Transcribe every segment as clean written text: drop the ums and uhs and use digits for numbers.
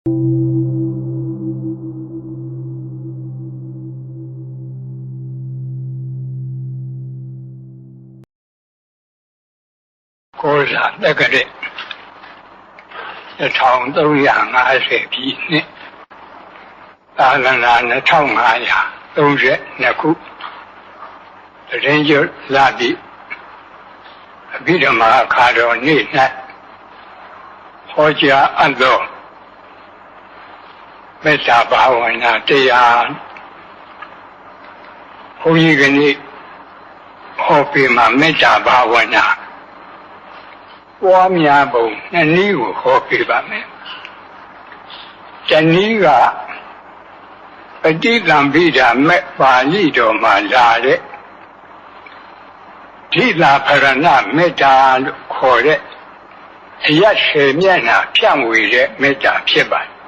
ကိုယ်စားတက္ကရာ1350ပြည့်နှစ်သာသနာ2532ခုတရင်ကျွလာပြီအဘိဓမ္မာအခါတော်နေ့၌ဟောကြားအပ်သောမေတ္တာဘာဝနာတရားဘုန်းကြီးကနေ့ဟောပြမှာမေတ္တာဘာဝနာပွားများပုံနှစ်နည်းကိုဟောပြပါမယ်။တနည်းကပဋိသင်္ပိဓာမဲ့ပါဠိတော်မှာလာတဲ့ဓိလာဖရဏမေတ္တာလို့ခေါ်တဲ့အယတ်ရှေမျက်နှာဖြန့်ဝေတဲ့မေတ္တာဖြစ်ပါတယ်။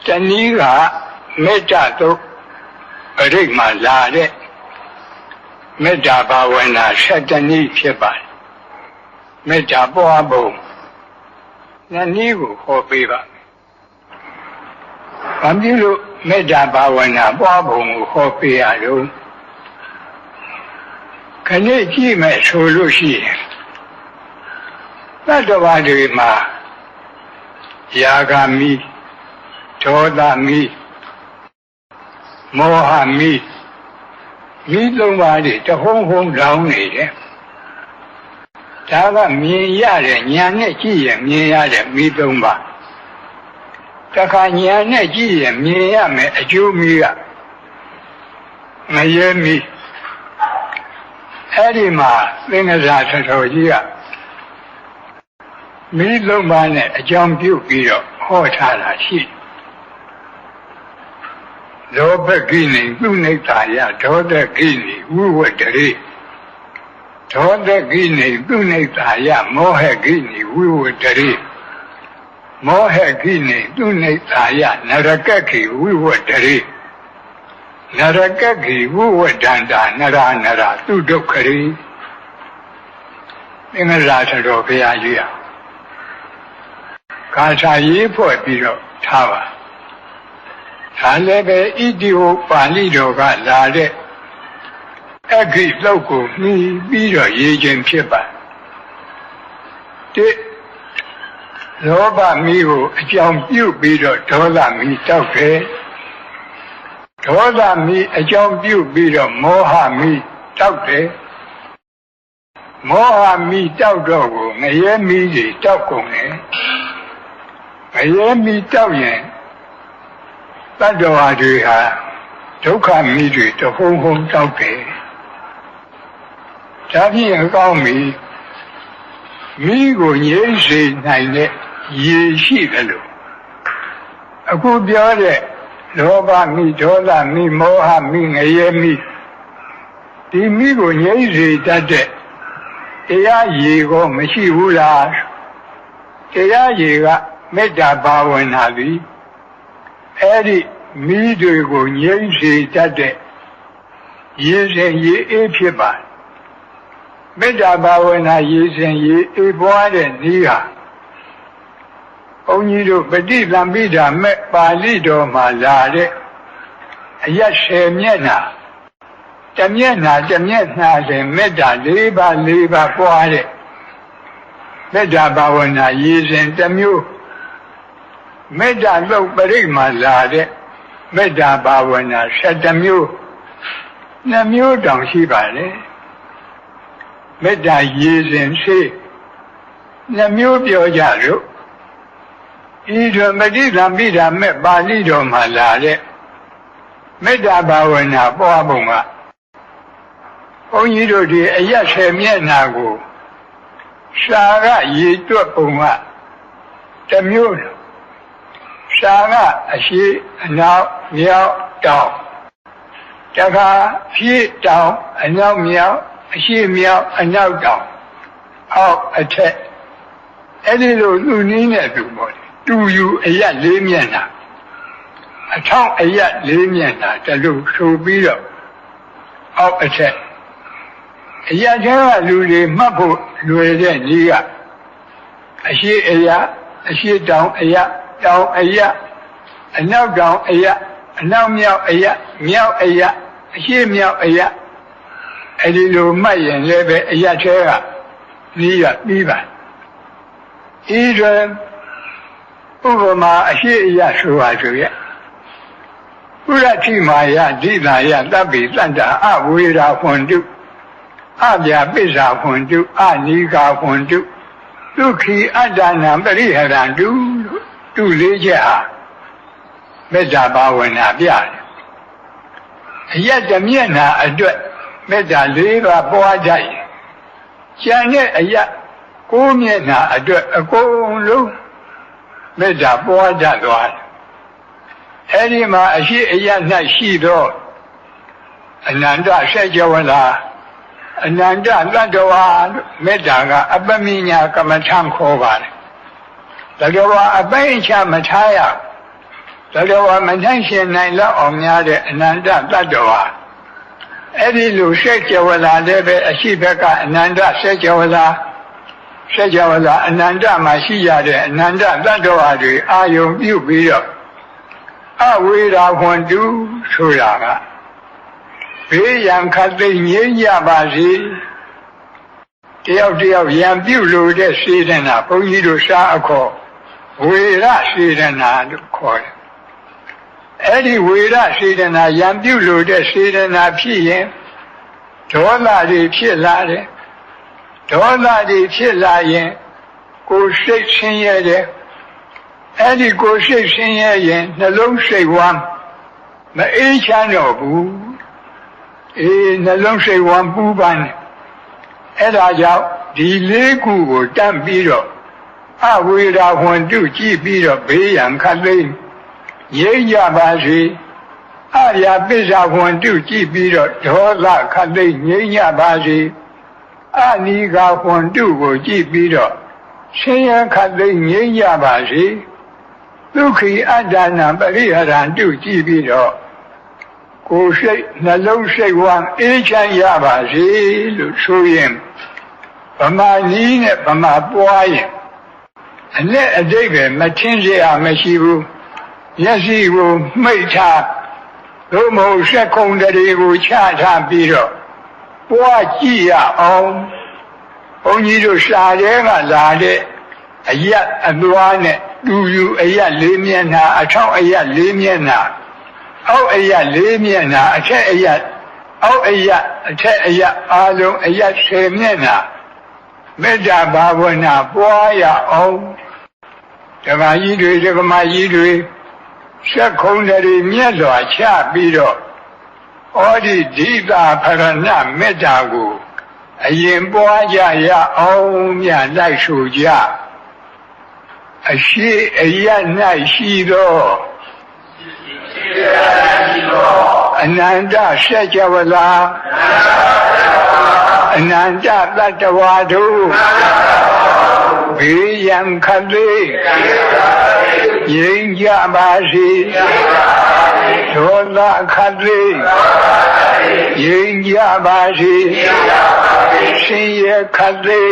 တနည်းကမေတ္တာတို့ပရိတ်မှာလာတဲ့မေတ္တာဘာဝနာ7နည်းဖြစ်ပါတယ်။မေတ္တာပွားပုံနှစ်နည်းကိုဟောပေးပါမယ်။ဘာဖြစ်လို့မေတ္တာဘာဝနာပွားပုံကိုဟောပေးရလို့ခဏကြည့်မယ်ဆိုလို့ရှိရင်သတ္တဝါတွေမှာယာဂမီဒေါသမီမောဟမီမိသုံးပါးတွေတဟုံးဟုံးလောင်းနေတယ်ဒါကမြင်ရတဲ့ဉာဏ်နဲ့ကြည့်ရင်မြင်ရတဲ့မိသုံးပါးတခါဉာဏ်နဲ့ကြည့်ရင်မြင်ရမယ်အကျိုးမီကငရဲမီအဲ့ဒီမှာသင်္ကစားထတော်ကြီးကမိသုံးပါးနဲ့အကြောင်းပြုပြီးတော့ဟောထားတာရှိလောဘကိနေသူနိဋ္ဌာယဒေါသကိနေဝိဝတ္တရေဒေါသကိနေသူနိဋ္ဌာယမောဟကိနေဝိဝတ္တရေမောဟကိနေသူနိဋ္ဌာယနရကခိဝိဝတ္တရေနရကခိဝိဝတ္တန္တာနရသူဒုက္ခရေသင်္ဃရာထတော်ဘုရားကြီးကာထာရေးဖွဲ့ပြီးတော့ထားပါဒါလည်းပဲဣတိဟောပါဠိတော်ကလာတဲ့အဂိလောက်ကိုမှီပြီးတော့ရေးခြင်းဖြစ်ပါတစ်လောဘမီးကိုအကြောင်းပြုပြီးတော့ဒေါသမီးတောက်တယ်ဒေါသမီးအကြောင်းပြုပြီးတော့မောဟမီးတောက်တယ်မောဟမီးတောက်တော့ကိုငရဲမီးတွေတောက်ကုန်တယ်ငရဲမီးတောက်ရင်တတ္တဝါတွေဟာဒုက္ခမီးတွေတဟုံးဟုံးတောက်တယ်ဒါဖြင့်အကောင်းမီမီးကိုငြိမ်းစေနိုင်တဲ့ရေရှိတယ်လို့အခုပြောတဲ့လောဘမီးဒေါသမီးမောဟမီးငရဲမီးဒီမီးကိုငြိမ်းစေတတ်တဲ့တရားရေကိုမရှိဘူးလားတရားရေကမေတ္တာဘာဝနာသည်အဲ့ဒီမိတွေကိုငြိမ်းစေတတ်တဲ့ရေစဉ်ရေအေးဖြစ်ပါမေတ္တာဘာဝနာရေစဉ်ရေအေးပွားတဲ့နည်းဟာဘုန်းကြီးတို့ပဋိသင်္ပိဓာမဲ့ပါဠိတော်မှာလာတဲ့အယတ်10မျက်နှာတစ်မျက်နှာစဉ်မေတ္တာ4ပါးပွားတဲ့မေတ္တာဘာဝနာရေစဉ်တစ်မျိုးမေတ္တာလုတ်ပရိတ်မှာလာတဲ့မေတ္တာဘာဝနာ7မျိုး2မျိုးတောင်ရှိပါလေမေတ္တာရေစဉ်ရှိ2မျိုးပြောကြလို့ဤသို့ပဋိသင်္ပိဓာမဲ့ပါဠိတော်မှာလာတဲ့မေတ္တာဘာဝနာပွားပုံကဘုန်းကြီးတို့ဒီအယတ်10မျက်နှာကိုရှာကရေတွက်ပုံက1မျိုးရှာကအရှိအနောက်မြောက်တောင်တခါဖြည့်တောင်အနောက်မြောက်အရှိမြောက်အနောက်တောင်အောက်အထက်အဲ့ဒီလိုသူနည်းနဲ့သူပေါ့တူယူအယတ်4မျက်နှာအထောက်အယတ်4မျက်နှာတလူဆိုပြီးတော့အောက်အထက်အယတ်ကျကလူတွေမှတ်ဖို့လွယ်တဲ့နည်းကအရှိအယတ် အရှိတောင်အယတောင်အယအနောက်တောင်အယအနောက်မြောက်အယမြောက်အယအရှိမြောက်အယအဲ့ဒီလိုမှတ်ရင်လည်းပဲအယထဲကနီးရပြီးပါဤတွင်ဥပမာအရှိအယဆိုပါဆိုရဲ့ပုရတိမာယဒိသာယတပ်ပိတန္တာအဝေရာဖွန်တုအပြာပိစ္ဆာဖွန်တုအနိကာဖွန်တုဒုက္ခိအတ္တနာပရိဟရန္တုတုလေးချက်ဟာမေတ္တာဘာဝနာပြတယ်အယက်တမျက်နှာအတွက်မေတ္တာ၄ပါးပွားကြရင်ကျန်တဲ့အယက်၉မျက်နှာအတွက်အကုန်လုံးမေတ္တာပွားကြသွားတယ်အဲဒီမှာအရှိအယက်၌ရှိသောအနန္တဆက်ကြဝဠာအနန္တသတ္တဝါမေတ္တာကအပမိညာကမ္မထံခေါ်ပါတယ်သတ္တဝါအပိဉ္ချမထားရသတ္တဝါမနှိုင်းရှင်နိုင်လောက်အောင်များတဲ့အနန္တသတ္တဝါအဲ့ဒီလိုဆက်ကြဝဠာလည်းပဲအရှိဘက်ကအနန္တဆက်ကြဝဠာအနန္တမှာရှိရတဲ့အနန္တသတ္တဝါတွေအာယုံပြုပြီးတော့အဝေရာခွန်တုဆိုတာကဘေးရန်ခတ်သိငြိမ်းကြပါစေတယောက်တယောက်ရန်ပြုလို့တဲ့စေတနာဘုန်းကြီးတို့ရှားအခေါ်ဝေရစေတနာလို့ခေါ်တယ်အဲ့ဒီဝေရစေတနာရန်ပြုလို့တဲ့စေတနာဖြစ်ရင်ဒေါသတွေဖြစ်လာတယ်ဒေါသတွေဖြစ်လာရင်ကိုယ်စိတ်ဆင်းရဲတယ်အဲ့ဒီကိုယ်စိတ်ဆင်းရဲရင်နှလုံးစိတ်ဝမ်းမအေးချမ်းတော့ဘူးနှလုံးစိတ်ဝမ်းပူပန်တယ်အဲ့ဒါကြောင့်ဒီလေးခုကိုတတ်ပြီးတော့အဝေရာဟွန်တုကြည့်ပြီးတော့ဘေးရန်ခတ်သိမ်းငြိမ်းကြပါစေအရာပစ္စာဟွန်တုကြည့်ပြီးတော့ဒေါသခတ်သိမ်းငြိမ်းကြပါစေအနိကာဟွန်တုကိုကြည့်ပြီးတော့ဆင်းရဲခတ်သိမ်းငြိမ်းကြပါစေဒုက္ခိအတ္တနာပရိဟရန္တုကြည့်ပြီးတော့ကိုယ်စိတ်နှလုံးစိတ်ဝမ်းအေးချမ်းရပါစေလို့ဆိုရင်ဗမာနည်းနဲ့ဗမာပွားရင်အနဲ့အတိတ်ပဲမထင်းเสียမရှိဘူးမျက်စိကိုမှိတ်ထားသို့မဟုတ်စက်ခုံတွေကိုချထားပြီးတော့ပွားကြည့်ရအောင်ဘုန်းကြီးတို့ရှားတဲ့ကလာတဲ့အယက်အသွားနဲ့တူယူအယက်၄မျက်နှာအထောက်အယက်၄မျက်နှာအောက်အယက်၄မျက်နှာအထက်အယက်အောက်အယက်အထက်အယက်အားလုံးအယက်10မျက်နှာမေတ္တာဘာဝနာပွားရအောင်ဓမ္မကြီးတွေဓမ္မကြီးတွေစက်ခုံတွေမြတ်စွာချပြီးတော့ဩဒီဒိတာဖရဏမေတ္တာကိုအရင်ပွားကြရအောင်မြတ်လိုက်ဆိုကြအရှိအယက်၌ရှိသောအနန္တဆက်ကြဝဠာအနန္တသတ္တဝါတို့ဘေးရန်ခတ်သိငြိမ်းကြပါစေဒေါသခတ်သိငြိမ်းကြပါစေဆင်းရဲခတ်သိ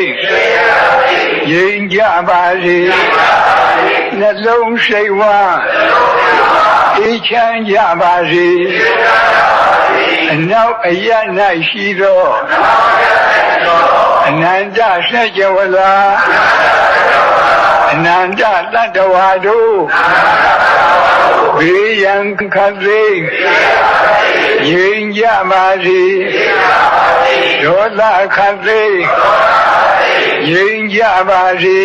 ငြိမ်းကြပါစေနှလုံးစိတ်ဝမ်းအေးချမ်းကြပါစေအနောက်အယက်၌ရှိသောအနန္တဆက်ကြဝဠာအနန္တသတ္တဝါတို့ဘေးရန်ခတ်သိငြိမ်းကြပါစေဒေါသခတ်သိငြိမ်းကြပါစေ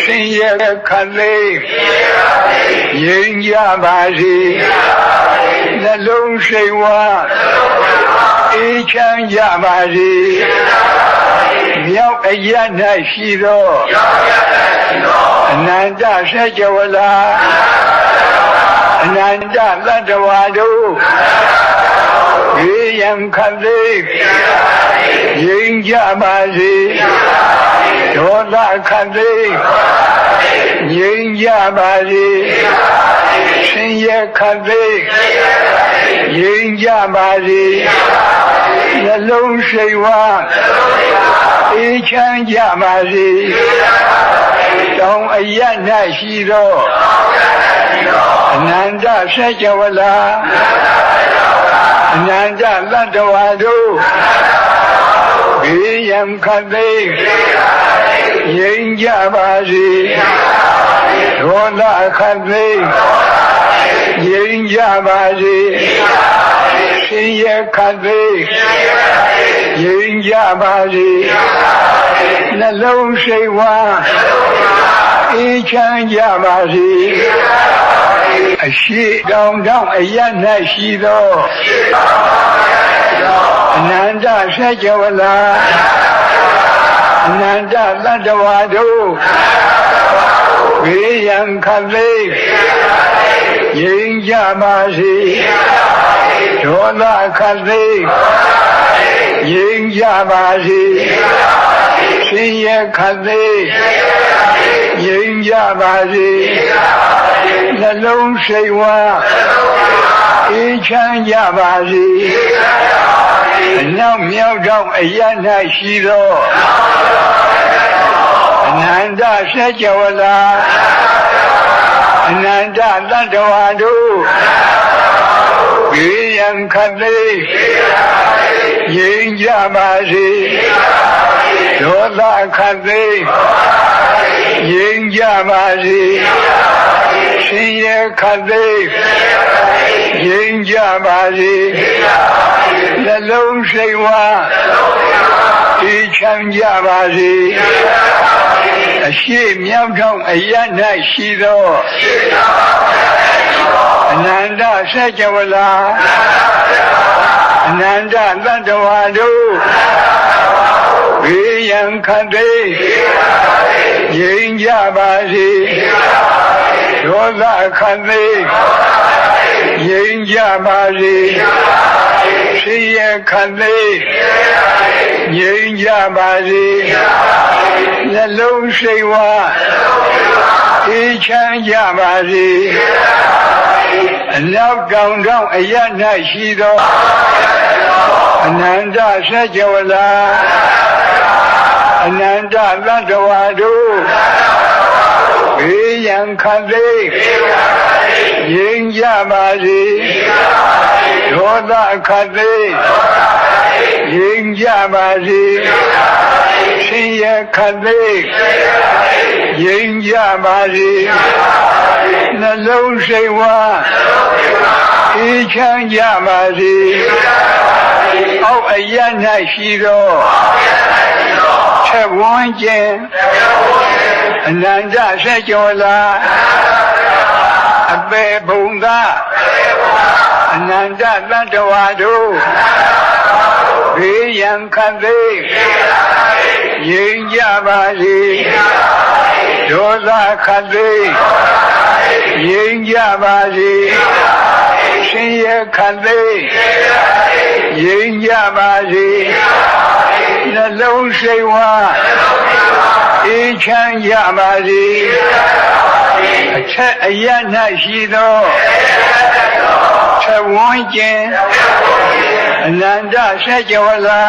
ဆင်းရဲခတ်သိငြိမ်းကြပါစေနှလုံးစိတ်ဝမ်းအေးချမ်းကြပါစေမြောက်အယက်၌ရှိသောအနန္တဆက်ကြဝဠာအနန္တသတ္တဝါတို့ဘေးရန်ခတ်သိငြိမ်းကြပါစေဒေါသခတ်သိငြိမ်းကြပါစေဆင်းရဲခတ်သိငြိမ်းကြပါစေနှလုံးစိတ်ဝမ်းအေးချမ်းကြပါစေ တောင်အယတ်၌ရှိသောအနန္တဆက်ကြဝဠာအနန္တသတ္တဝါတို့ဘေးရန်ခတ်သိမ်းငြိမ်းကြပါစေဒေါသခတ်သိမ်းငြိမ်းကြပါစေဆင်းရဲခတ်သိမ်းငြိမ်းကြပါစေနှလုံးစိတ်ဝမ်းအေးချမ်းကြပါစေအရှိတောင်တောင်အယတ်၌ရှိသောအနန္တဆက်ကြဝဠာအနန္တသတ္တဝါတို့ဘေးရန်ခတ်သိမ်းငြိမ်းကြပါစေဒေါသခတ်သိမ်းငြိမ်းကြပါစေဆင်းရဲခတ်သိမ်းငြိမ်းကြပါစေနှလုံးစိတ်ဝမ်းအေးချမ်းကြပါစေအနောက်မြောက်တောင်အယတ်၌ရှိသောအနန္တဆက်ကြဝဠာအနန္တသတ္တဝါတို့ဘေးရန်ခတ်သိမ်းငြိမ်းကြပါစေဒေါသခတ်သိမ်းငြိမ်းကြပါစေဆင်းရဲခတ်သိမ်းငြိမ်းကြပါစေနှလုံးစိတ်ဝမ်းအေးချမ်းကြပါစေအရှိမြောက်ထောင်အယတ်၌ရှိသောအနန္တဆက်ကြဝဠာအနန္တသတ္တဝါတို့ဘေးရန်ခတ်သိမ်းငြိမ်းကြပါစေဒေါသခတ်သိမ်းငြိမ်းကြပါစေဆင်းရဲခတ်သိမ်းငြိမ်းကြပါစေနှလုံးစိတ်ဝမ်းအေးချမ်းကြပါစေအနောက်တောင်တောင်အယတ်၌ရှိသောအနန္တဆက်ကြဝဠာအနန္တသတ္တဝါတို့ဘေးရန်ခတ်သိမ်းငြိမ်းကြပါစေဒေါသခတ်သိမ်းငြိမ်းကြပါစေဆင်းရဲခတ်သိမ်းငြိမ်းကြပါစေနှလုံးစိတ်ဝမ်းအေးချမ်းကြပါစေအောက်အယတ်၌ရှိသောချက်ဝန်းကျင်အနန္တဆက်ကြဝဠာအပေဘုံသာအနန္တသတ္တဝါတို့ဘေးရန်ခတ်သိမ်းငြိမ်းကြပါစေဒေါသခတ်သိမ်းငြိမ်းကြပါစေဆင်းရဲခတ်သိမ်းငြိမ်းကြပါစေနှလုံးစိတ်ဝမ်းအေးချမ်းကြပါစေအထက်အယတ်၌ရှိသောချက်ဝန်းကျင်အနန္တဆက်ကြဝဠာ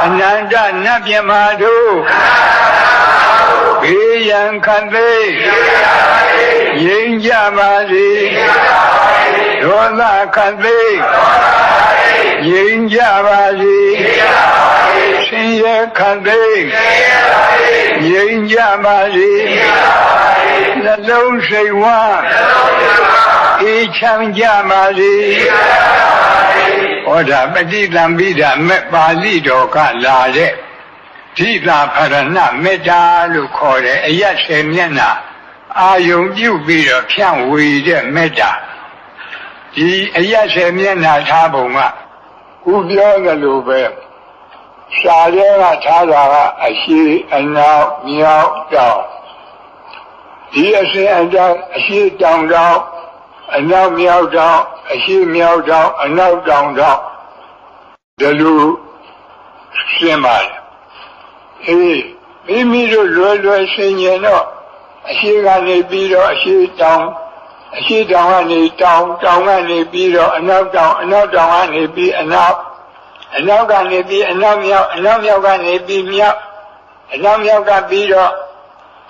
အနန္တနတ်မြတ်မာတို့ဘေးရန်ခတ်သိမ်းငြိမ်းကြပါစေဒေါသခတ်သိမ်းငြိမ်းကြပါစေဆင်းရဲခတ်သိမ်းငြိမ်းကြပါစေနှလုံးစိတ်ဝမ်းအေးချမ်းကြပါစေဟောဒါပฏิသံပိဒမေပါဠိတော်ကလာတဲ့ဓိတာဖရဏမေတ္တာလို့ခေါ်တယ်အယတ်10မျက်နှာအာယုံပြုပြီးတော့ဖြန့်ဝေတဲ့မေတ္တာဒီအယတ်10မျက်နှာထားပုံကခုပြောကြလို့ပဲရှားရဲကထားတာကအရှိအနောက်မြောက်တောင်ဒီအစဉ်အတိုင်းအရှိတောင်တောင်အနောက်မြောက်တောင်အရှိမြောက်တောင်အနောက်တောင်တောင်ဒီလိုရှင်းပါတယ်မိမိတို့လွယ်ဆင်ញင်တော့အရှိကနေပြီးတော့အရှိတောင်ကနေတောင်ကနေပြီးတော့အနောက်တောင်ကနေပြီးအနောက်ကနေပြီးအနောက်မြောက်ကနေပြီးမြောက်အနောက်မြောက်ကပြီးတော့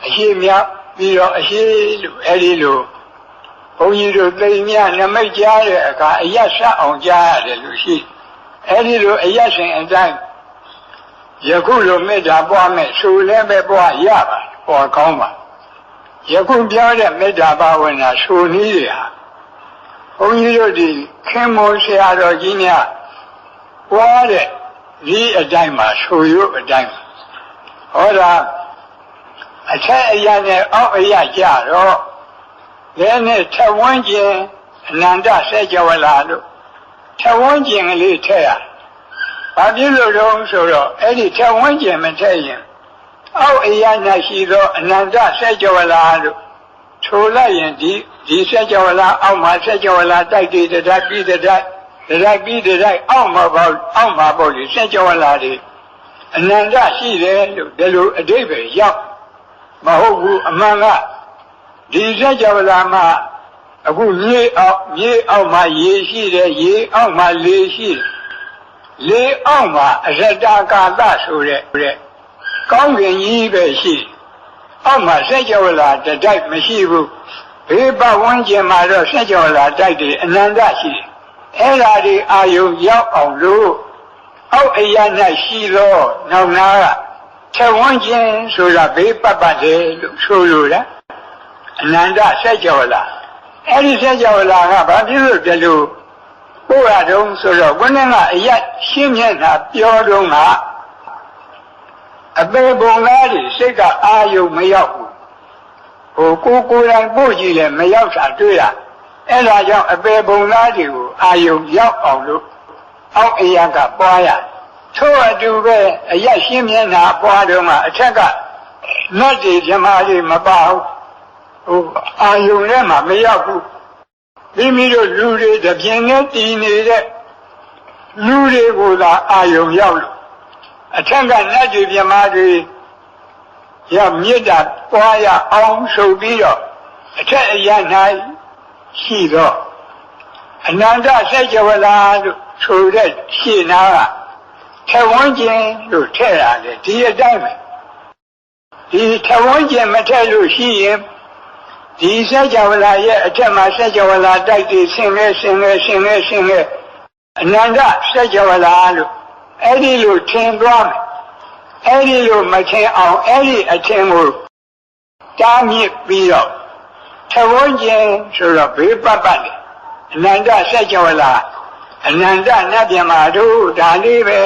အရှိမြောက်ပြီးတော့အရှိလို့အဲ့ဒီလိုဘုန်းကြီးတို့သိမြနမိတ်ကြားတဲ့အခါအယတ်ဆက်အောင်ကြားရတယ်လို့ရှိအဲ့ဒီလိုအယတ်ရှင်အတိုင်းယခုလိုမေတ္တာပွားမဲ့ဆိုလည်းပဲပွားရပါပေါ်ကောင်းပါယခုပြောတဲ့မေတ္တာဘာဝနာဆိုနည်းတွေဟာဘုန်းကြီးတို့ဒီခင်မောဆရာတော်ကြီးများပွားတဲ့ဒီအတိုင်းမှာဆိုရုပ်အတိုင်းဟောတာအထက်အရာနဲ့အောက်အရာကြတော့လည်းနဲ့ထဝန်းကျင်အနန္တစေကြဝဠာလို့ထဝန်းကျင်ကလေးထည့်ရဘာဖြစ်လို့လဲဆိုတော့အဲ့ဒီထဝန်းကျင်မထည့်ရင်အောက်အရာ၌ရှိသောအနန္တစေကြဝဠာလို့ထိုလိုက်ရင်ဒီစေကြဝဠာအောက်မှာစေကြဝဠာတိုက်တည်တတိုက်ပြီးတတိုက်ပြီးတတိုက်အောက်မှာပေါ့လေစေကြဝဠာတွေအနန္တရှိတယ်လို့ဒီလိုအဓိပ္ပာယ်ရောက်မဟုတ်ဘူးအမှန်ကဒီစေကြဝဠာမှာအခုမြေအောက်မှာရေရှိတယ်ရေအောက်မှာလေရှိတယ်လေအောက်မှာအရတကာသဆိုတဲ့ကောင်းကင်ကြီးပဲရှိအောက်မှာစေကြဝဠာတတိုက်မရှိဘူးဘေးပတ်ဝန်းကျင်မှာတော့စေကြဝဠာတိုက်တယ်အနန္တရှိတယ်အဲ့ဒါဒီအာယုံရောက်အောင်လို့အောက်အရာ၌ရှိသောနောက်နာကထဝန်းကျင်ဆိုတာဘေးပတ်တယ်လို့ဆိုလိုတာအနန္တစေကြဝဠာအဲ့ဒီစေကြဝဠာကဘာဖြစ်လို့ဒီလိုပို့ရတုံးဆိုတော့ခုနကအရာရှင်းမျက်နှာပြောတုံးကအပေပုံသားတွေစိတ်ကအာယုံမရောက်ဘူးဟိုကိုယ်တိုင်ပို့ကြည့်လဲမရောက်တာတွေ့ရအဲ့ဒါကြောင့်အပေပုံသားတွေကိုအာယုံရောက်အောင်လို့အောက်အရာကပွားရထို့အတူပဲအရာရှင်းမျက်နှာပွားတုံးကအထက်ကနတ်တွေဓမ္မတွေမပါဘူးအာယုံထဲမှာမရောက်ဘူးမိမိတို့လူတွေတပြင်းနဲ့တည်နေတဲ့လူတွေကိုသာအာယုံရောက်လို့အထက်ကနတ်တွေဓမ္မတွေရမြစ်တာပွားရအောင်ဆိုပြီးတော့အထက်အရာ၌ရှိတော့အနန္တစေကြဝဠာလို့ဆိုတဲ့ရှင်းနာကထဝန်းကျင်လို့ထည့်ရတယ်ဒီအတိုင်းပဲဒီထဝန်းကျင်မထည့်လို့ရှိရင်ဒီစေကြဝဠာရဲ့အထက်မှာစေကြဝဠာတိုက်တည်ဆင်းလဲအနန္တစေကြဝဠာလို့အဲ့ဒီလိုထင်သွားမယ်အဲ့ဒီလိုမထင်အောင်အဲ့ဒီအထင်ကိုတားမြစ်ပြီးတော့ထဝန်းကျင်ဆိုတော့ဘေးပတ်တယ်အနန္တစေကြဝဠာအနန္တနတ်ပြမာတို့ဒါလေးပဲ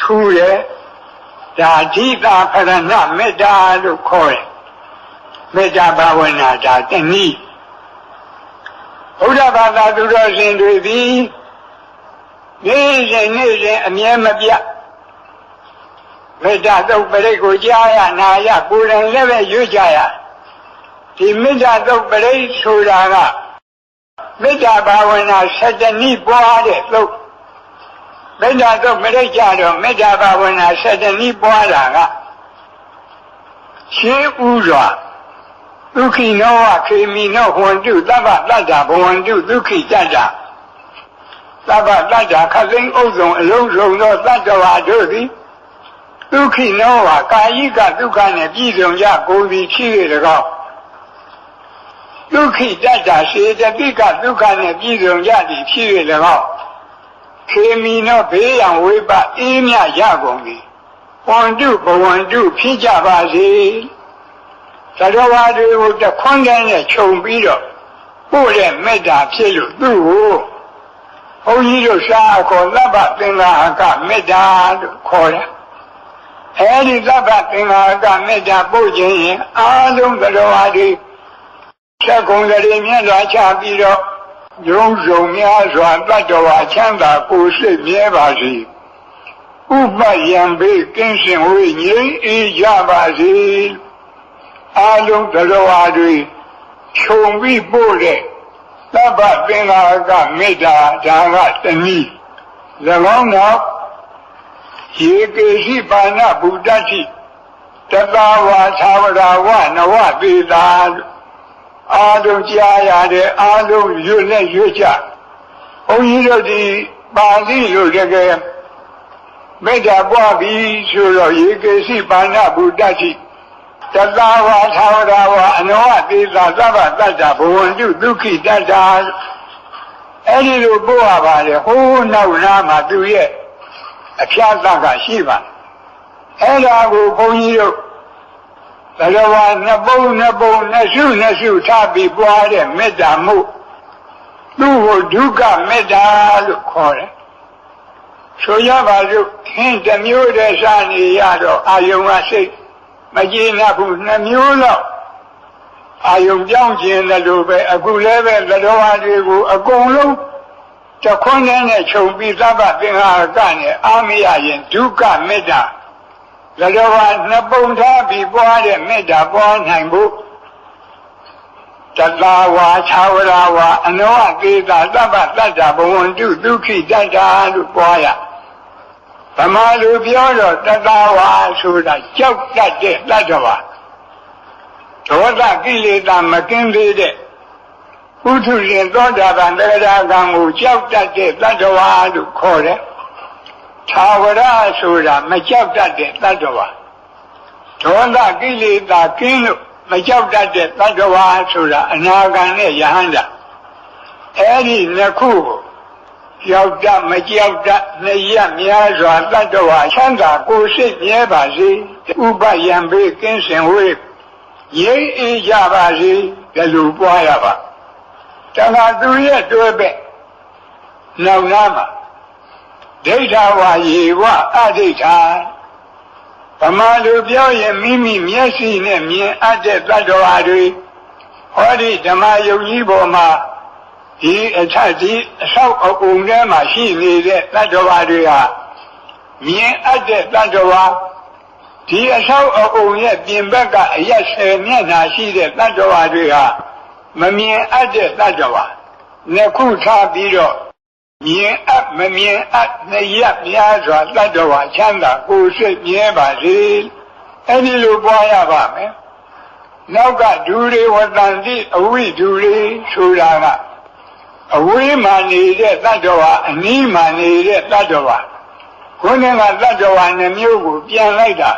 ထူတယ်ဒါဓိတာဖရဏမေတ္တာလို့ခေါ်တယ်မေတ္တာဘာဝနာဒါတနည်းဘုရားဘာသာသူတော်ရှင်တွေသည်နေ့စဉ်အမြဲမပြတ်မေတ္တာသုတ်ပရိတ်ကိုကြားရနာရကိုယ်တိုင်လည်းပဲရွတ်ကြရဒီမေတ္တာသုတ်ပရိတ်ဆိုတာကမေတ္တာဘာဝနာ7နည်းပွားတဲ့သုတ်မေတ္တာသုတ်ပရိတ်ကြတော့မေတ္တာဘာဝနာ7နည်းပွားတာကရှင်းဥစွာဒုက္ခိနောဝခေမိနောဟွန်တုသဗ္ဗတတ္တဘဝန္တုဒုက္ခိတတ္တသဗ္ဗတတ္တခသိန်းဥဒ္ဒံအလုံးစုံသောတတ္တဝါတို့သည်ဒုက္ခိနောဝကာယိကဒုက္ခနှင့်ပြည့်စုံကြကိုယ်သည်ဖြစ်၍၎င်းဒုက္ခိတတ္တစေတသိကဒုက္ခနှင့်ပြည့်စုံကြသည်ဖြစ်၍၎င်းခေမိနောဘေးရန်ဝိပအေးမြရကုန်သည်ဟွန်တုဘဝန္တုဖြစ်ကြပါစေသတ္တဝါတွေကိုတခွန်းတည်းနဲ့ခြုံပြီးတော့ပို့တဲ့မေတ္တာဖြစ်လို့သူ့ကိုဘုန်းကြီးတို့ရှားခေါ်သဗ္ဗသင်္ဃာကမေတ္တာလို့ခေါ်တယ်အဲဒီသဗ္ဗသင်္ဃာကမေတ္တာပို့ခြင်းရင်အားလုံးသတ္တဝါတွေချက်ကုန်ကြရမြတ်စွာချပြီးတော့ယုံစုံများစွာတတ္တဝါချမ်းသာကိုယ်စိတ်မြဲပါစေဥပယံဘေးကင်းစင်ဝေငြိမ်းအေးကြပါစေအားလုံးသတ္တဝါတွေခြုံပြီးပို့တဲ့သဗ္ဗသင်္ဃာကမေတ္တာဒါကတနည်း၎င်းနောက်ယေကေရှိပါဏဗုဒ္ဓတိတသာဝါသာဝရဝနဝသေတာအားလုံးကြားရတဲ့အားလုံးရွတ်နဲ့ရွတ်ကြဘုန်းကြီးတို့ဒီပါဠိလိုတကယ်မေတ္တာပွားပြီးဆိုတော့ယေကေရှိပါဏဗုဒ္ဓတိ တသဝါသာဝရဝအနောဝသေသာသဗ္ဗတတ္တဘဝန္တုဒုက္ခိတတ္တအဲ့ဒီလိုပို့ရပါလေဟိုးနောက်နာမှာသူရဲ့အဖျားသက်ကရှိပါအဲ့ဒါကိုဘုန်းကြီးတို့ဘဂဝါနှစ်ပုံနှစ်စုထားပြီးပွားတဲ့မေတ္တာမှုသူ့ကိုဒုက္ခမေတ္တာလို့ခေါ်တယ်ဆိုရပါစို့ဟင်းတစ်မျိုးတည်းစားနေရတော့အာယုံကစိတ်မကျေနပ်ဘူးနှစ်မျိုးလောက်အာယုံပြောင်းခြင်းလို့ပဲအခုလည်းပဲသတ္တဝါတွေကိုအကုန်လုံးတခွန်းနဲ့ခြုံပြီးသဗ္ဗသင်္ခါရကနဲ့အာမရရင်ဒုက္ခမေတ္တာသတ္တဝါနှစ်ပုံထားပြီးပွားတဲ့မေတ္တာပွားနိုင်ဖို့တသဝါသာဝရဝအနောဝသေသာသဗ္ဗတတ္တဘဝန္တုဒုက္ခိတတ္တလို့ပွားရဗမာလူပြောတော့တသဝါဆိုတာကြောက်တတ်တဲ့တတ္တဝါဒေါသကိလေသာမကင်းသေးတဲ့ပုထုရှင်သောတာပန်တဂရကံကိုကြောက်တတ်တဲ့တတ္တဝါလို့ခေါ်တယ်သာဝရဆိုတာမကြောက်တတ်တဲ့တတ္တဝါဒေါသကိလေသာကင်းလို့မကြောက်တတ်တဲ့တတ္တဝါဆိုတာအနာဂံနဲ့ယဟန္တာအဲ့ဒီနှစ်ခုကိုကြောက်တတ်မကြောက်တတ်နှစ်ရများစွာတတ္တဝါချမ်းသာကိုယ်စိတ်မြဲပါစေဥပယံဘေးကင်းစင်ဝေးငြိမ်းအေးကြပါစေဒီလိုပွားရပါတခါသူရဲ့တွဲပဲ့နောက်နာမှာဒိဋ္ဌဝါယေဝအဒိဋ္ဌာဗမာလူပြောရင်မိမိမျက်စိနဲ့မြင်အပ်တဲ့တတ္တဝါတွေဟောဒီဓမ္မယုံကြီးပေါ်မှာဒီအထက်ဒီအဆောက်အအုံထဲမှာရှိနေတဲ့တတ္တဝါတွေဟာမြင်အပ်တဲ့တတ္တဝါဒီအဆောက်အအုံရဲ့ပြင်ဘက်ကအရက်10မျက်နှာရှိတဲ့တတ္တဝါတွေဟာမမြင်အပ်တဲ့တတ္တဝါနှစ်ခုထားပြီးတော့မြင်အပ်မမြင်အပ်နှစ်ရများစွာတတ္တဝါချမ်းသာကိုယ်စိတ်မြဲပါစေအဲ့ဒီလိုပွားရပါမယ်နောက်ကဒူတွေဝတ္တန်တိအဝိဒူတွေဆိုတာကအဝေးမှနေတဲ့တတ္တဝါအနီးမှနေတဲ့တတ္တဝါခုနကတတ္တဝါနှမျိုးကိုပြန်လိုက်တာ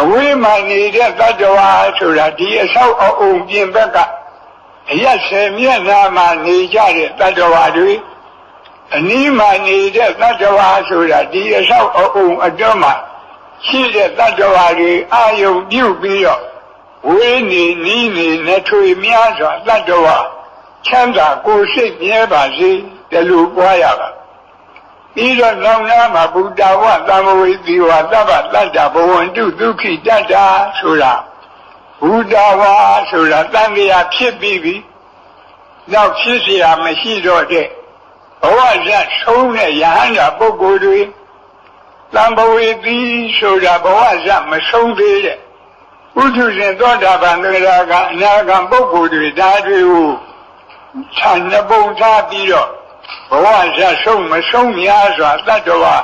အဝေးမှနေတဲ့တတ္တဝါဆိုတာဒီအဆောက်အအုံပြင်ဘက်ကအရက်10မျက်နှာမှနေကြတဲ့တတ္တဝါတွေအနီးမှနေတဲ့တတ္တဝါဆိုတာဒီအဆောက်အအုံအတွင်းမှာရှိတဲ့တတ္တဝါတွေအာယုံပြုပြီးတော့ဝေးနေနီးနေနဲ့ထွေများစွာတတ္တဝါချမ်းသာကိုယ်စိတ်မြဲပါစေဒီလိုပွားရပါပြီးတော့နောက်နာမှာဗုဒ္ဓဝသံဃဝေသီဝသဗ္ဗတတ္တဘဝန္တုဒုက္ခိတတ္တဆိုတာဘုဒ္ဓဝါဆိုတာတန်တရားဖြစ်ပြီးပြီနောက်ဖြစ်เสียမရှိတော့တဲ့ဘဝဇတ်ဆုံးတဲ့ယဟန္တာပုဂ္ဂိုလ်တွေသံဃဝေသီဆိုတာဘဝဇတ်မဆုံးသေးတဲ့ပုထုဇဉ်သောတာပန်သဂရကအနာဂံပုဂ္ဂိုလ်တွေဒါတွေကိုခြံနှစ်ပုံထားပြီးတော့ဘဝဇတ်ဆုံးမဆုံးများစွာတတ္တဝါ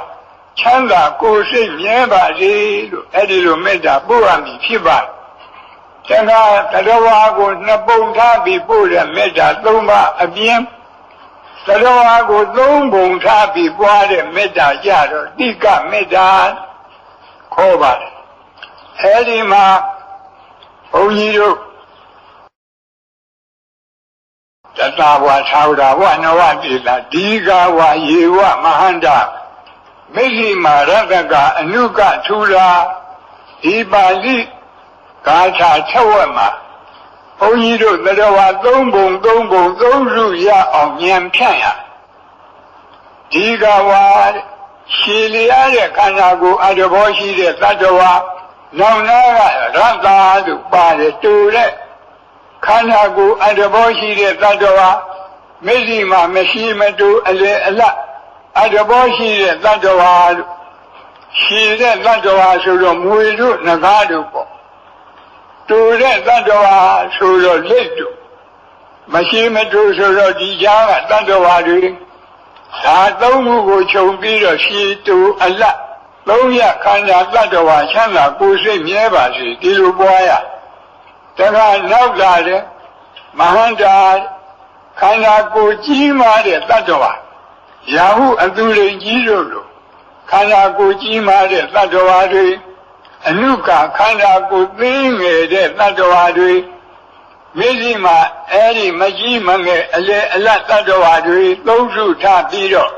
ချမ်းသာကိုယ်စိတ်မြဲပါစေလို့အဲ့ဒီလိုမေတ္တာပို့ရမည်ဖြစ်ပါတခါတတ္တဝါကိုနှစ်ပုံထားပြီးပို့တဲ့မေတ္တာ၃ပါးအပြင်တတ္တဝါကို၃ပုံထားပြီးပွားတဲ့မေတ္တာကြတော့တိကမေတ္တာခေါ်ပါတယ်အဲ့ဒီမှာဘုန်းကြီးတို့တသဝါသာဝရဝနဝတိလာဒီဃဝယေဝမဟန္တာမိစ္ဆိမာရတကအနုကထူလာဒီပါဠိဂါထာချက်ဝက်မှာဘုန်းကြီးတို့တတဝါ၃ပုံ၃စုရအောင်ဉာဏ်ဖြန့်ရဒီဃဝရှည်လျားတဲ့ခန္ဓာကိုယ်အတ္တဘောရှိတဲ့တတ္တဝါနောင်နာကရတ္တာလို့ပါတယ်တူတဲ့ခန္ဓာကိုယ်အတ္တဘောရှိတဲ့တတ္တဝါမျက်စိမှာမရှိမတူအလေအလတ်အတ္တဘောရှိတဲ့တတ္တဝါလို့ရှိတဲ့တတ္တဝါဆိုတော့မွေတို့ငကားတို့ပေါ့တူတဲ့တတ္တဝါဆိုတော့လက်တို့မရှိမတူဆိုတော့ဒီကြားကတတ္တဝါတွေဒါသုံးခုကိုခြုံပြီးတော့ရှိတူအလတ်သုံးရခန္ဓာတတ္တဝါချမ်းသာကိုယ်စိတ်မြဲပါစေဒီလိုပွားရတခါနောက်လာတဲ့မဟန္တာခန္ဓာကိုယ်ကြီးမားတဲ့တတ္တဝါရာဟုအသူရိန်ကြီးတို့လိုခန္ဓာကိုယ်ကြီးမားတဲ့တတ္တဝါတွေ အနုကခန္ဓာကိုယ်သိငယ်တဲ့တတ္တဝါတွေမျက်စိမှာအဲ့ဒီမကြီးမငယ်အလေအလတ်တတ္တဝါတွေသုံးစုထားပြီးတော့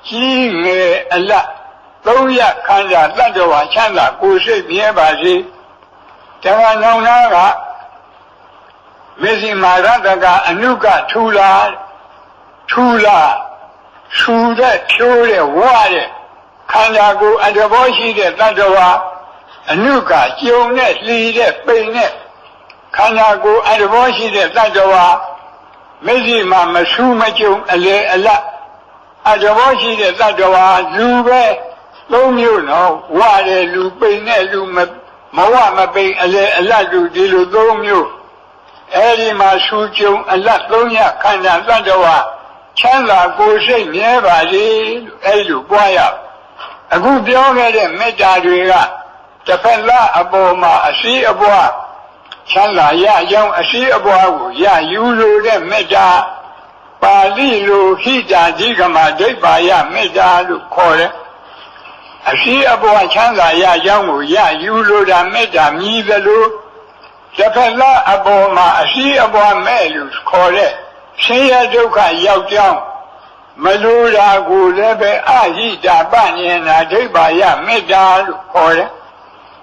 ကြီးငယ်အလတ်သုံးရခန္ဓာတတ္တဝါချမ်းသာကိုယ်စိတ်မြဲပါစေတခါနောင်နာကမျက်စိမှာရတကအနုကထူလာထူတဲ့ဖြိုးတဲ့ဝါတဲ့ခန္ဓာကိုယ်အတဘောရှိတဲ့တတ္တဝါအနုကကျုံနဲ့လှီတဲ့ပိန်နဲ့ခန္ဓာကိုယ်အတဘောရှိတဲ့တတ္တဝါမျက်စိမှာမဆူးမကြုံအလေအလတ်အတဘောရှိတဲ့တတ္တဝါလူပဲသုံးမျိုးနော်ဝါတဲ့လူပိန်တဲ့လူမဝမပိန်အလေအလတ်လူဒီလိုသုံးမျိုးအဲဒီမှာဆူကြုံအလတ်သုံးရခန္ဓာတတ္တဝါချမ်းသာကိုယ်စိတ်မြဲပါစေလို့အဲဒီလိုပွားရအခုပြောခဲ့တဲ့မေတ္တာတွေကတစ်ဖက်သားအပေါ်မှာအရှိအပွားချမ်းသာရကြောင်းအရှိအပွားကိုရယူလို့တဲ့မေတ္တာပါဠိလိုဟိတာဓိကမဒိဋ္ဌာယမေတ္တာလို့ခေါ်တယ်အရှိအပွားချမ်းသာရကြောင်းကိုရယူလို့တာမေတ္တာမြည်သလိုတစ်ဖက်သားအပေါ်မှာအရှိအပွားမဲ့လို့ခေါ်တဲ့ဆင်းရဲဒုက္ခရောက်ကြောင်းမလိုတာကိုလည်းပဲအဟိတာပဉ္ဇနာဒိဋ္ဌာယမေတ္တာလို့ခေါ်တယ်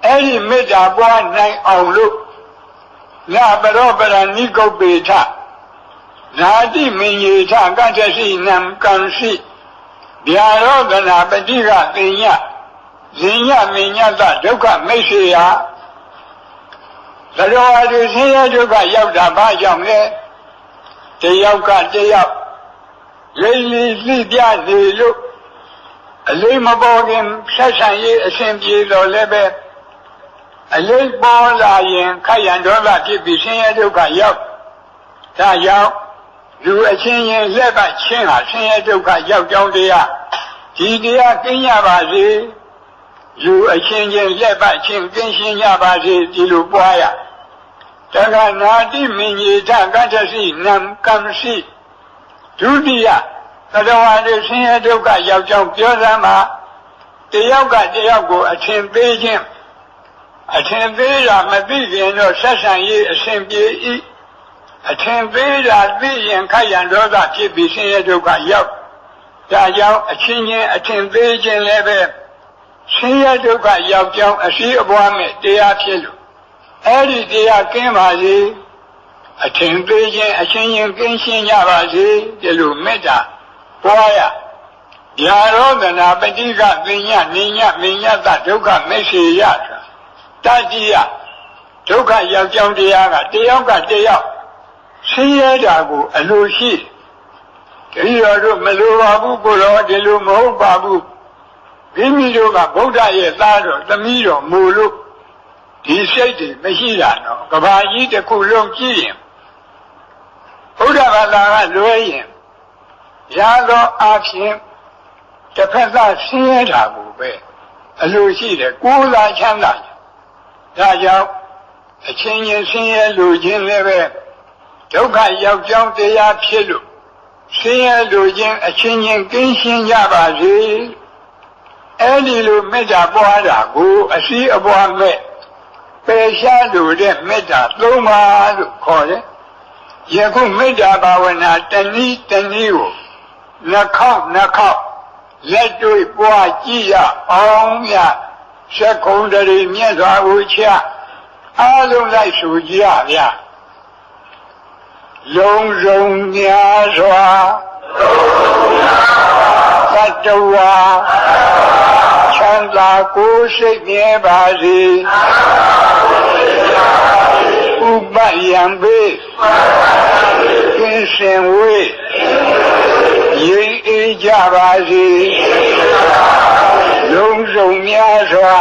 အဲ့ဒီမေတ္တာပွားနိုင်အောင်လို့နာပရောပရဏိကုပ္ပေထနာတိမင်ယေထကတ္တရှိနံကံရှိဗျာရောဂနာပတိကပင်ညဇင်ညမင်ညတဒုက္ခမိတ်ဆေယသရောအတုဆင်းရဲဒုက္ခရောက်တာဘာကြောင့်လဲတယောက်ကတယောက်လိမ့်လီလှိပြနေလို့အလေးမပေါ်ခင်ဆက်ဆံရေးအစဉ်ပြေတော်လည်းပဲအလေးပေါ်လာရင်ခက်ရန်ဒေါသဖြစ်ပြီးဆင်းရဲဒုက္ခရောက်ဒါကြောင့်လူအချင်းချင်းလက်ပတ်ချင်းဟာဆင်းရဲဒုက္ခရောက်ကြောင်းတရားဒီတရားကင်းရပါစေလူအချင်းချင်းလက်ပတ်ချင်းကင်းရှင်းကြပါစေဒီလိုပွားရတခါနာတိမင်ကြီးထကတ္တရှိနံကံရှိဒုတိယသတ္တဝါတွေဆင်းရဲဒုက္ခရောက်ကြောင်းပြောစမ်းမှာတယောက်ကတယောက်ကိုအထင်သေးခြင်းအထင်သေးတာမသိရင်တော့ဆက်ဆံရေးအစဉ်ပြေ၏အထင်သေးတာသိရင်ခက်ရန်ဒေါသဖြစ်ပြီးဆင်းရဲဒုက္ခရောက်ဒါကြောင့်အချင်းချင်းအထင်သေးခြင်းလည်းပဲဆင်းရဲဒုက္ခရောက်ကြောင်းအရှိအပွားမဲ့တရားဖြစ်လို့အဲ့ဒီတရားကင်းပါစေအထင်သေးခြင်းအချင်းချင်းကင်းရှင်းကြပါစေဒီလိုမေတ္တာပွားရဗျာရောဂနာပတိကပင်ညနိညမင်ညတဒုက္ခမိတ်ဆေယတတိယဒုက္ခရောက်ကြောင်းတရားကတယောက်ကတယောက်ဆင်းရဲတာကိုအလိုရှိတတိယတို့မလိုပါဘူးကိုတော့ဒီလိုမဟုတ်ပါဘူးမိမိတို့ကဗုဒ္ဓရဲ့သားတော်သမီးတော်မို့လို့ဒီစိတ်တွေမရှိတာတော့ကဘာကြီးတစ်ခုလုံးကြည့်ရင်ဘုရားဘာသာကလွဲရင်ရသောအဖြစ်တစ်ဖက်သားဆင်းရဲတာကိုပဲအလိုရှိတယ်ကိုယ်သာချမ်းသာဒါကြောင့်အချင်းချင်းဆင်းရဲလိုခြင်းလည်းပဲဒုက္ခရောက်ကြောင်းတရားဖြစ်လို့ဆင်းရဲလိုခြင်းအချင်းချင်းကင်းရှင်းကြပါစေအဲ့ဒီလိုမေတ္တာပွားတာကိုအရှိအပွားမဲ့ပယ်ရှားလိုတဲ့မေတ္တာသုံးပါလို့ခေါ်တယ်ယခုမေတ္တာဘာဝနာတနည်းတနည်းကိုနှခေါက်လက်တွေ့ပွားကြည့်ရအောင်ရသက္ကုံတရီမြတ်စွာဘုရားအားလုံးလိုက်ဆိုကြရဗျာလုံးစုံများစွာသတ္တဝါချမ်းသာကိုယ်စိတ်မြဲပါစေဥပယံပေကင်းစင်ဝေးရိပ်အေးကြပါစေလုံးစုံများစွာ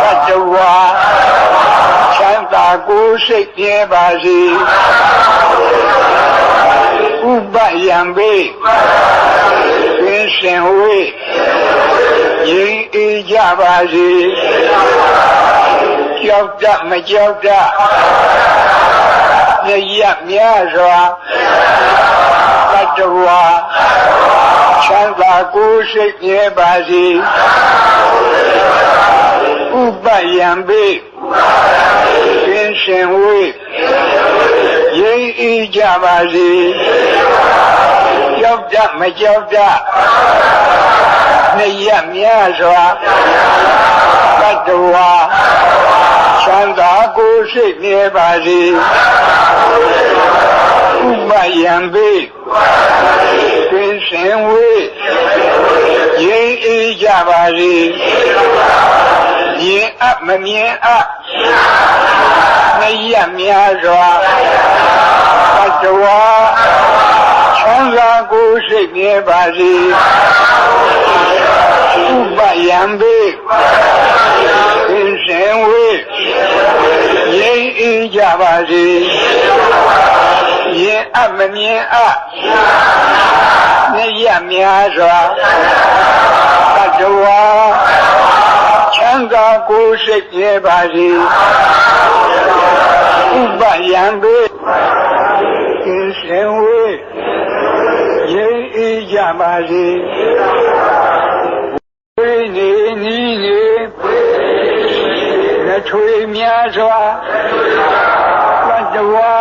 သတ္တဝါချမ်းသာကိုယ်စိတ်မြဲပါစေဥပယံပေကင်းစင်ဝေးရိပ်အေးကြပါစေကြောက်တမကြောက်တမြတ်များစွာသတ္တဝါချမ်းသာကိုယ်စိတ်မြဲပါစေ ဥပယံပိသင်ရှင်ဝေရင်းဤကြပါစေကြောက်တမကြောက်တနှစ်ရက်များစွာတတ္တဝါချမ်းသာကိုယ်စိတ်မြဲပါစေဥပယံပိသင်ရှင်ဝေရင်းဤကြပါစေမြင်အပ်မမြင်အပ်နှစ်ရက်များစွာတတ္တဝါချမ်းသာကိုယ်စိတ်မြဲပါစေဥပယံပိသင်ရှင်ဝေရင်းဤကြပါစေမြင်အပ်မမြင်အပ်နှစ်ရက်များစွာတတ္တဝါချမ်းသာကိုယ်စိတ်မြဲပါစေဥပယံပိသင်ရှင်ဝေရင်းဤကြပါစေဝိနေနီးနေလက်ထွေများစွာတတ္တဝါ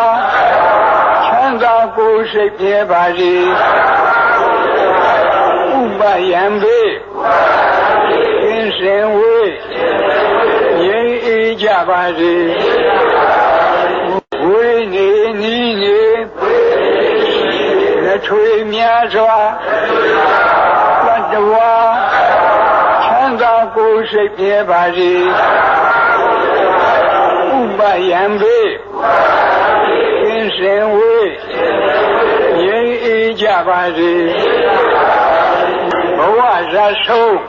ချမ်းသာကိုယ်စိတ်မြဲပါစေဥပယံပိသင်ရှင်ဝေရင်းဤကြပါစေဝိနေနီးနေလက်ထွေများစွာတတ္တဝါချမ်းသာကိုယ်စိတ်မြဲပါစေဥပယံပိသင်ရှင်ဝေရင်းဤကြပါစေဘဝဇာဆုံး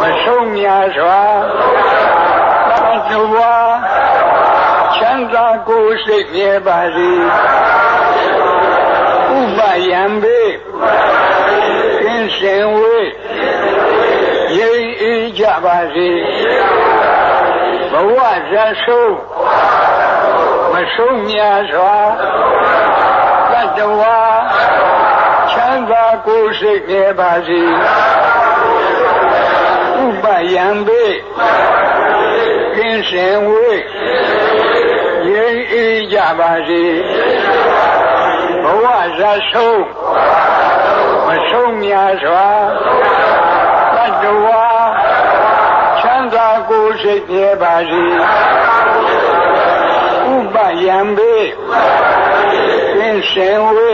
မဆုံးများစွာတတ္တဝါချမ်းသာကိုယ်စိတ်မြဲပါစေဥပယံပိသင်ရှင်ဝေရင်းဤကြပါစေဘဝဇာဆုံးမဆုံးများစွာတတ္တဝါချမ်းသာကိုယ်စိတ်မြဲပါစေဥပယံပိသင်ရှင်ဝေရင်းဤကြပါစေဘဝဇာဆုံးမဆုံးများစွာတတ္တဝါချမ်းသာကိုယ်စိတ်မြဲပါစေဥပယံပိသင်ရှင်ဝေ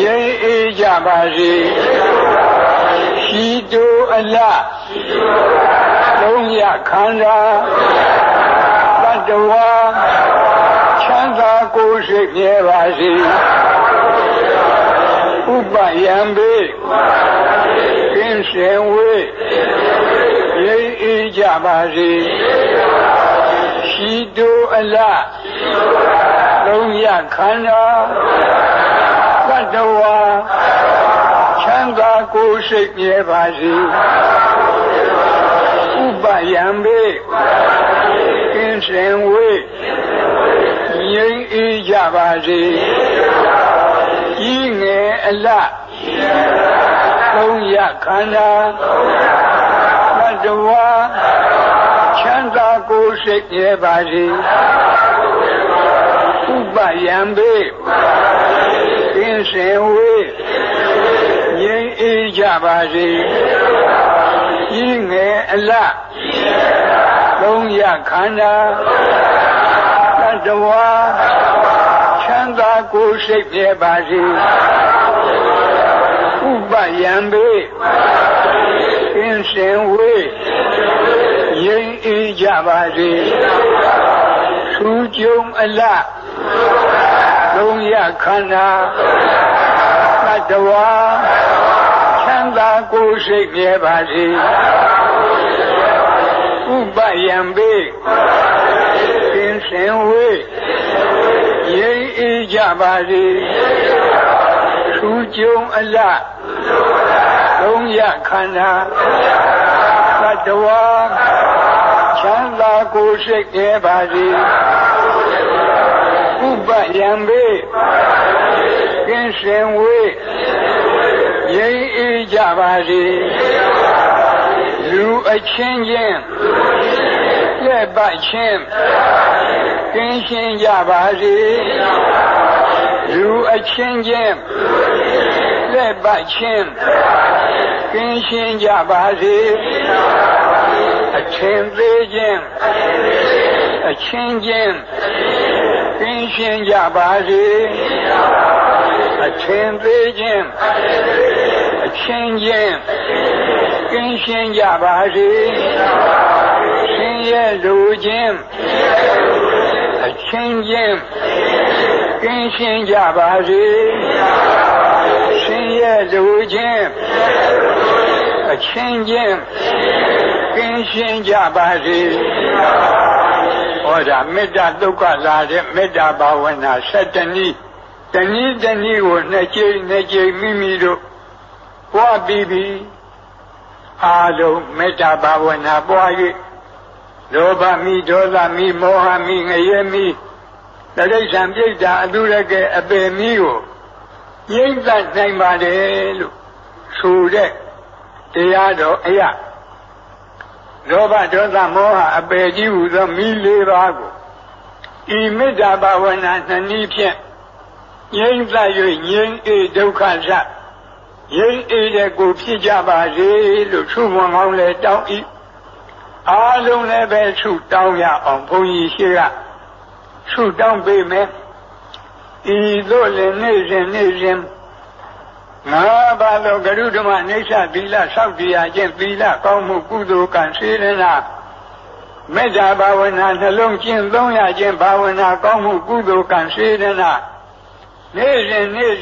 ရင်းဤကြပါစေရှိတုအလလုံးရခန္ဓာတတ္တဝါချမ်းသာကိုယ်စိတ်မြဲပါစေဥပယံပိသင်ရှင်ဝေရင်းဤကြပါစေရှိတုအလလုံးရခန္ဓာတတ္တဝါချမ်းသာကိုယ်စိတ်မြဲပါစေဥပယံပိသင်ရှင်ဝေရင်းဤကြပါစေဤငယ်အလလုံးရခန္ဓာတတ္တဝါချမ်းသာကိုယ်စိတ်မြဲပါစေဥပယံပိသင်ရှင်ဝေရင်းဤကြပါစေဤငယ်အလလုံးရခန္ဓာတတ္တဝါချမ်းသာကိုယ်စိတ်မြဲပါစေဥပယံပိသင်ရှင်ဝေရင်းဤကြပါစေသူကြုံအလလုံးရခန္ဓာတတ္တဝါချမ်းသာကိုယ်စိတ်မြဲပါစေဥပယံပိသင်ရှင်ဝေရင်းဤကြပါစေသူကြုံအလလုံးရခန္ဓာတတ္တဝါချမ်းသာကိုယ်စိတ်မြဲပါစေဥပယံပိသင်ရှင်ဝေရင်းဤကြပါစေလူ လူအချင်းချင်းလက်ပတ်ချင်းကင်းရှင်းကြပါစေလူအချင်းချင်းလက်ပတ်ချင်းကင်းရှင်းကြပါစေအချင်းသေးချင်းအချင်းချင်းကင်းရှင်းကြပါစေအချင်းသေးချင်းအချင်းချင်းကင်းရှင်းကြပါစေရှင်ရဲ့လူချင်းအချင်းချင်းကင်းရှင်းကြပါစေရှင်ရဲ့လူချင်းအချင်းချင်းကင်းရှင်းကြပါစေဟောဒါမေတ္တာဒုက္ခလာတဲ့မေတ္တာဘာဝနာ7နည်းတနည်းကိုနှစ်ကြိမ်မိမိတို့ပွားပြီးအားလုံးမေတ္တာဘာဝနာပွား၍လောဘမိဒေါသမိမောဟမိငရဲမိတိရစ္ဆာန်ပြိတ္တာအတုရကအပေမိကိုငြိမ့်သက်နိုင်ပါတယ်လို့ဆိုတဲ့တရားတော်အရာလောဘဒေါသမောဟအပေကြီးဟူသောမိ၄ပါးကိုဤမေတ္တာဘာဝနာ2နည်းဖြင့်ငြိမ့်သက်၍ငြိမ့်အေဒုက္ခစငြိမ့်အေတဲ့ကိုဖြစ်ကြပါစေလို့ဆုမွန်ကောင်းလဲတောင်းဤအားလုံးလည်းပဲဆုတောင်းရအောင်ဘုန်းကြီးရှိကဆုတောင်းပေးမယ်ဤသို့လည်းနေ့စဉ်ငါဘာလို့ဂရုဓမ္မအိဋ္ဌသီလဆောက်တည်ရခြင်းသီလကောင်းမှုကုသိုလ်ကံစေရနာမေတ္တာဘာဝနာနှလုံးကျင့်သုံးရခြင်းဘာဝနာကောင်းမှုကုသိုလ်ကံစေရနာနေ့စ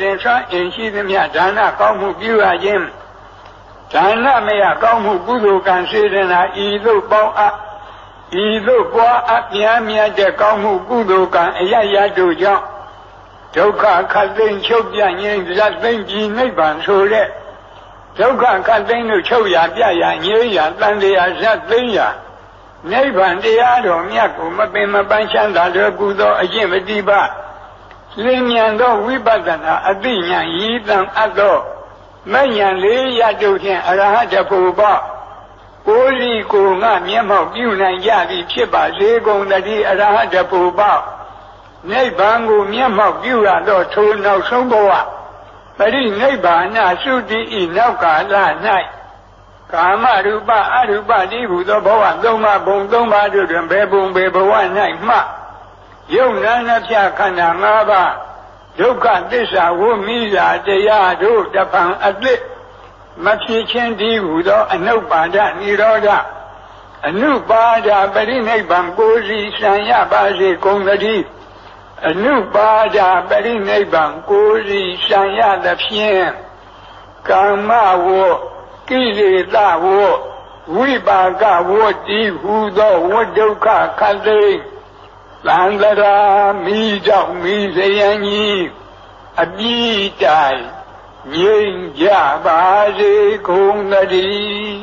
ဉ်ဆွမ်းအင်ရှိသမျှဒါနကောင်းမှုပြုရခြင်းဒါနမယကောင်းမှုကုသိုလ်ကံစေရနာဤသို့ပေါင်းအပ်ဤသို့ပွားအပ်မြတ်တဲ့ကောင်းမှုကုသိုလ်ကံအယယတို့ကြောင့်ဒုက္ခခတ်သိမ်းချုပ်ပြငြိမ်းဇတ်သိမ်းပြီးနိဗ္ဗာန်ဆိုတဲ့ဒုက္ခခတ်သိမ်းလို့ချုပ်ရပြရငြိမ်းရတန်တရားဇတ်သိမ်းရနိဗ္ဗာန်တရားတော်မြတ်ကိုမပင်မပန်းချမ်းသာတဲ့ကုသိုလ်အကျင့်ပฏิပတ်လင်းမြန်သောဝိပဿနာအသိဉာဏ်ရည်တံအပ်သောမဉ္ဇဉ်လေးရတုဖြင့်အရဟတဖို့ပေါ့ကိုယ်စီကိုငါမျက်မှောက်ပြုနိုင်ကြသည်ဖြစ်ပါစေကုန်သတည်းအရဟတဖို့ပေါ့နိဗ္ဗာန်ကိုမျက်မှောက်ပြုရသောထိုနောက်ဆုံးဘဝပရိနိဗ္ဗာန်သုတိဤနောက်ကာလ၌ကာမရူပအရူပတိဟုသောဘဝ၃ပါးဘုံ၃ပါးတို့တွင်ဘယ်ဘုံဘယ်ဘဝ၌မှယုံနာနှဖြခန္ဓာ၅ပါးဒုက္ခသစ္စာဝိမိစာတရားတို့တဖန်အသစ်မဖြစ်ခြင်းတည်းဟုသောအနုပါဒနိရောဓအနုပါဒပရိနိဗ္ဗာန်ကိုယ်စီဆံရပါစေကုန်သတည်းအနုပါဒပရိနိဗ္ဗာန်ကိုယ်စီဆံရသဖြင့်ကာမဝကိလေသာဝဝိပါကဝတိဟုသောဝဒုက္ခခတ်သိမ်းသံဃာမိကြောင့်မိစယံကြီးအပြည့်တိုင်ငြိမ်းကြပါစေကုန်သတည်း